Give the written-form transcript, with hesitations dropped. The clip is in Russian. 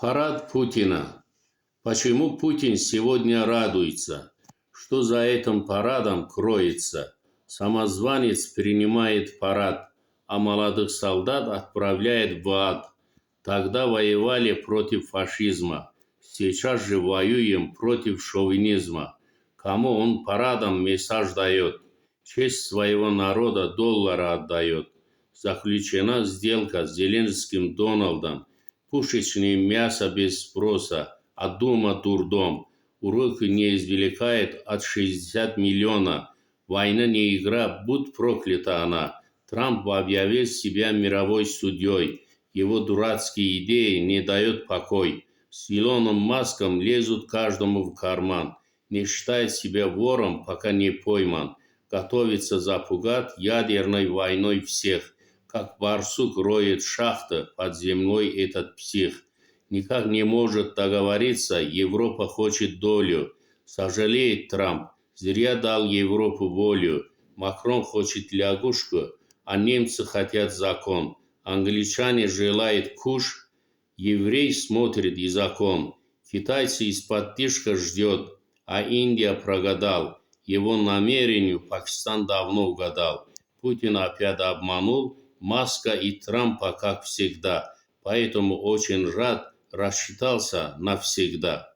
Парад Путина. Почему Путин сегодня радуется? Что за этим парадом кроется? Самозванец принимает парад, а молодых солдат отправляет в ад. Тогда воевали против фашизма. Сейчас же воюем против шовинизма. Кому он парадом месседж дает? Честь своего народа доллара отдает. Заключена сделка с Зеленским Дональдом. Пушечное мясо без спроса, а дома дурдом. Уроки не извлекает от 60 миллионов. Война не игра, будь проклята она. Трамп объявил себя мировой судьей. Его дурацкие идеи не дают покой. С Илоном Маском лезут каждому в карман. Не считает себя вором, пока не пойман. Готовится запугать ядерной войной всех. Как барсук роет шахты под землей этот псих. Никак не может договориться, Европа хочет долю. Сожалеет Трамп, зря дал Европу волю. Макрон хочет лягушку, а немцы хотят закон. Англичане желают куш, еврей смотрит и закон. Китайцы из-под тишка ждет, а Индия прогадал. Его намерению Пакистан давно угадал. Путин опять обманул Маска и Трампа, как всегда. Поэтому очень рад, рассчитался навсегда.